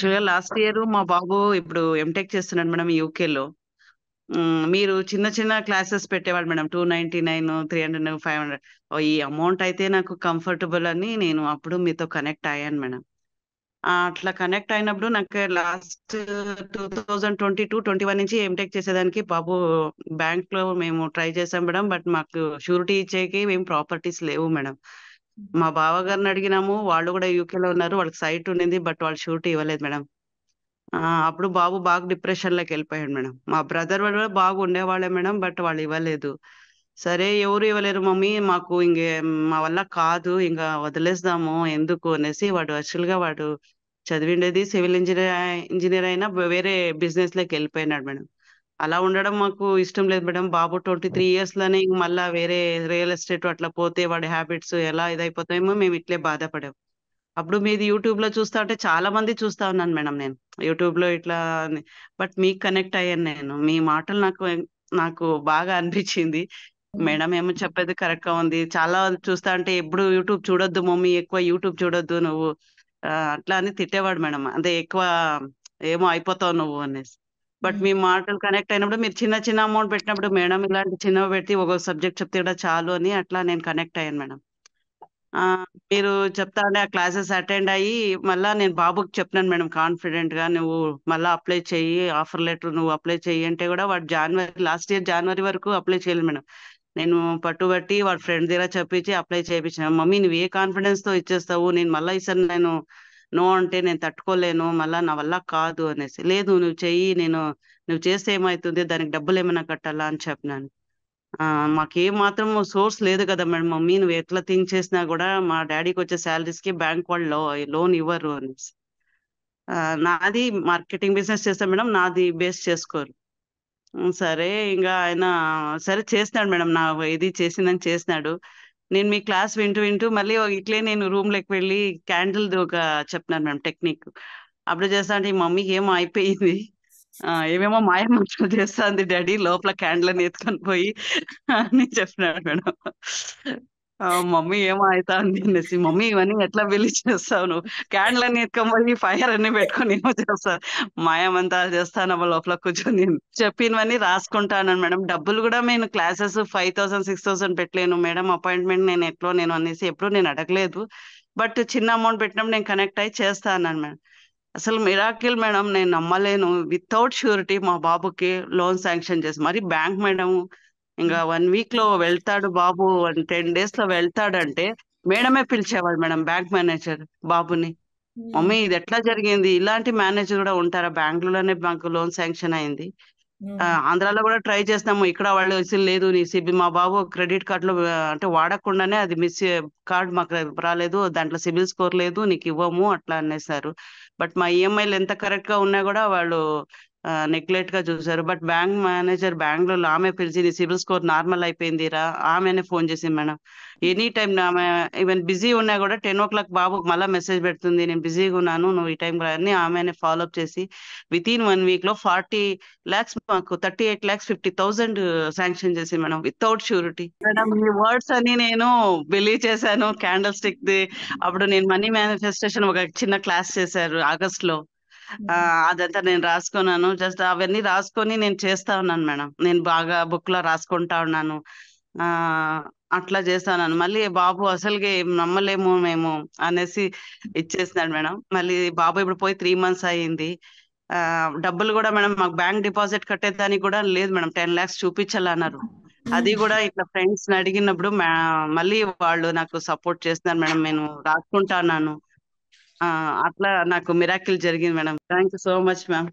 యాక్చువల్‌గా last year మా బాబు ఇప్పుడు ఎంటెక్ చేస్తున్నాడు మేడం యూకేలో. మీరు చిన్న చిన్న క్లాసెస్ పెట్టేవాళ్ళు మేడం. 299, 300, 500 ఈ అమౌంట్ అయితే నాకు కంఫర్టబుల్ అని నేను అప్పుడు మీతో కనెక్ట్ అయ్యాను మేడం. అట్లా కనెక్ట్ అయినప్పుడు నాకు లాస్ట్ 2022, 21 నుంచి ఎంటెక్ చేసేదానికి బాబు బ్యాంక్‌లో మేము ట్రై చేసాం మేడం. బట్ మాకు షూరిటీ ఇచ్చేకి ఏం ప్రాపర్టీస్ లేవు మేడం. మా బావగారిని అడిగినాము. వాళ్ళు గూడా యూకేలో ఉన్నారు. వాళ్ళకి సైట్ ఉండింది. బట్ వాళ్ళు షూరిటీ ఇవ్వలేదు మేడం. అప్పుడు బాబు బాగా డిప్రెషన్‌లోకెళ్ళిపోయాడు మేడం. మా బ్రదర్ వాళ్ళు కూడా బాగా ఉండేవాళ్ళే మేడం. బట్ వాళ్ళు ఇవ్వలేదు. సరే ఎవరు ఇవ్వలేరు మమ్మీ మాకు మా వల్ల కాదు. ఇంక వదిలేద్దాము ఎందుకు అనేసి వాడు చదివిండేది సివిల్ ఇంజినీర్ అయినా వేరే బిజినెస్‌లోకెళ్ళిపోయినాడు మేడం. అలా ఉండడం మాకు ఇష్టం లేదు మేడం. బాబు 23 ఇయర్స్‌లోనే మళ్ళా వేరే రియల్ ఎస్టేట్ అట్లా పోతే వాడి హ్యాబిట్స్ ఎలా ఇదైపోతాయేమో మేము ఇట్లే బాధపడాం. అప్పుడు మీది యూట్యూబ్‌లో చూస్తా ఉంటే చాలా మంది చూస్తా ఉన్నాను మేడం నేను. యూట్యూబ్‌లో ఇట్లా అని. బట్ మీకు కనెక్ట్ అయ్యాను నేను. మీ మాటలు నాకు బాగా అనిపిచ్చింది. హ్మ్. మేడం ఏమో చెప్పేది కరెక్ట్‌గా ఉంది. చాలా చూస్తా అంటే ఎప్పుడు యూట్యూబ్ చూడొద్దు మమ్మీ ఎక్కువ యూట్యూబ్ చూడొద్దు నువ్వు. అట్లా అని తిట్టేవాడు మేడం. అంటే ఎక్కువ ఏమో అయిపోతావు నువ్వు అనేసి. బట్ హ్మ్. మీ మాటలు కనెక్ట్ అయినప్పుడు మీరు చిన్న చిన్న అమౌంట్ పెట్టినప్పుడు మేడం ఇలాంటి చిన్నవి పెట్టి ఒక సబ్జెక్ట్ చెప్తే కూడా చాలు అని అట్లా నేను కనెక్ట్ అయ్యాను మేడం. ఆ! మీరు చెప్తా ఉంటే ఆ క్లాసెస్ అటెండ్ అయ్యి, మళ్ళా నేను బాబుకి చెప్పినాను మేడం కాన్ఫిడెంట్‌గా నువ్వు మళ్ళా అప్లై చెయ్యి. ఆఫర్ లెటర్ నువ్వు అప్లై చెయ్యి అంటే గూడా వాడు లాస్ట్ ఇయర్ జాన్వరి వరకు అప్లై చేయలేదు మేడం. నేను పట్టుబట్టి వాడి ఫ్రెండ్ దగ్గర చెప్పించి అప్లై చేపించాను. మమ్మీ నువ్వు ఏ కాన్ఫిడెన్స్‌తో ఇచ్చేస్తావు? నేను మళ్ళా ఈసారి నో అంటే నేను తట్టుకోలేను. మళ్ళా నా వల్ల కాదు అనేసి. లేదు నువ్వు చెయ్యి. నువ్వు చేస్తే ఏమైతుంది? దానికి డబ్బులేమైనా కట్టాలా? అని చెప్పినాను. మాకేం మాత్రం సోర్స్ లేదు కదా మేడం. మమ్మీ నువ్వు ఎట్లా థింక్ చేసినా గూడా మా డ్యాడీకొచ్చే సాలరీస్‌కి బ్యాంక్ వాళ్ళు లోన్ ఇవ్వరు అనేసి. నాది మార్కెటింగ్ బిజినెస్ చేస్తా మేడం. నాది బేస్ చేసుకోరు. సరే ఇంగ ఆయన సరే చేస్తున్నాడు మేడం. ఇది చేసిందని చేసినాడు. నేను మీ క్లాస్ వింటూ మళ్ళీ ఇట్లే నేను రూమ్‌లోకి వెళ్ళి క్యాండిల్‌ది చెప్తున్నాను మేడం టెక్నిక్. అప్పుడు చేస్తా అంటే, "మమ్మీకి ఏమో అయిపోయింది. ఏమేమో మాయమాటలు చేస్తాంది డ్యాడీ లోపల క్యాండిల్‌ని ఎత్తుకొని పోయి" అని చెప్పినాడు మేడం. మమ్మీ ఏమో అయితాంది అనేసి. "మమ్మీ ఇవన్నీ ఎట్లా బిలీవ్ చేస్తావు నువ్వు? క్యాండిల్‌లన్నీ ఎత్తుకొని పోయి ఫైర్ అన్నీ పెట్టుకొని ఏమో చేస్తావు. మాయమంత్రాలు చేస్తానమ్మ లోపల కూర్చొని" చెప్పినవన్నీ రాసుకుంటాను మేడం. డబ్బులు గూడా నేను క్లాసెస్ 5000, 6000 పెట్టలేను మేడం. అపాయింట్‌మెంట్ నేను అనేసి ఎప్పుడు నేను అడగలేదు. బట్ చిన్న అమౌంట్ పెట్టినప్పుడు నేను కనెక్ట్ అయ్యి చేస్తా అన్నాను మేడం. అసలు మిరాకిల్ మేడం నేను నమ్మలేను. వితౌట్ ష్యూరిటీ మా బాబుకి లోన్ శాంక్షన్ చేసి మరి బ్యాంక్ మేడం ఇంగ హ్మ్. 1 వీక్‌లో వెళ్తాడు బాబు 10 డేస్‌లో వెళ్తాడంటే మేడమే పిలిచేవాళ్ళు మేడం బ్యాంక్ మేనేజర్ బాబుని. హ్మ్. మమ్మీ ఇదెట్లా జరిగింది? ఇలాంటి మేనేజర్ గూడా ఉంటారా? బెంగుళూరులోనే మాకు లోన్ శాంక్షన్ అయింది. హ్మ్. ఆంధ్రాలో గూడా ట్రై చేసినాము. ఇక్కడ వాళ్ళు అసలు లేదు నీ మా బాబు క్రెడిట్ కార్డ్‌లో అంటే వాడకుండానే అది కార్డ్ మాకు రాలేదు. దాంట్లో సిబిల్ స్కోర్ లేదు. నీకివ్వము అట్లా అనేసారు. బట్ మా ఈఎంఐలు ఎంత కరెక్ట్‌గా ఉన్నా గూడా వాళ్ళు నెగ్లెక్ట్‌గా చూసారు. బట్ బ్యాంక్ మేనేజర్ బెంగుళూరులో ఆమె పిలిచి నీ సిబిల్ స్కోర్ నార్మల్ అయిపోయిందిరా ఆమెనే ఫోన్ చేసింది మేడం. ఎనీ టైమ్ ఆమె ఈవెన్ బిజీ ఉన్నా గూడా 10:00 బాబుకి మళ్ళా మెసేజ్ పెడుతుంది. నేను బిజీగా ఉన్నాను. నువ్వు ఈ టైంకి రా అని ఆమెనే ఫాలో అప్ చేసి వితిన్ 1 వీక్‌లో 40,00,000 మాకు 38,50,000 శాంక్షన్ చేసింది మేడం. Without surety. మేడం మీ వర్డ్స్ అన్ని నేను బిలీవ్ చేశాను. క్యాండిల్ స్టిక్‌ది అప్పుడు నేను మనీ మేనిఫెస్టేషన్ ఒక చిన్న క్లాస్ చేశారు ఆగస్ట్‌లో. హ్మ్. అదంతా నేను రాసుకున్నాను. జస్ట్ అవన్నీ రాసుకొని నేను చేస్తా ఉన్నాను మేడం. నేను బాగా బుక్‌లో రాసుకుంటా ఉన్నాను. అట్లా చేస్తాన్నాను. మళ్ళీ బాబు అసలుకి నమ్మలేము మేము అనేసి ఇచ్చేసినాడు మేడం. మళ్ళీ బాబు ఇప్పుడు పోయి 3 మంత్స్ అయింది. డబ్బులు గూడా మేడం మాకు బ్యాంక్ డిపాజిట్ కట్టేదానికి గూడా లేదు మేడం. 10,00,000 చూపించాలన్నారు. అది హ్మ్. గూడా ఇట్లా ఫ్రెండ్స్‌ని అడిగినప్పుడు మళ్ళీ వాళ్ళు నాకు సపోర్ట్ చేస్తున్నారు మేడం. నేను రాసుకుంటా అన్నాను. అట్లా నాకు మిరాకిల్ జరిగింది madam. Thank you so much ma'am.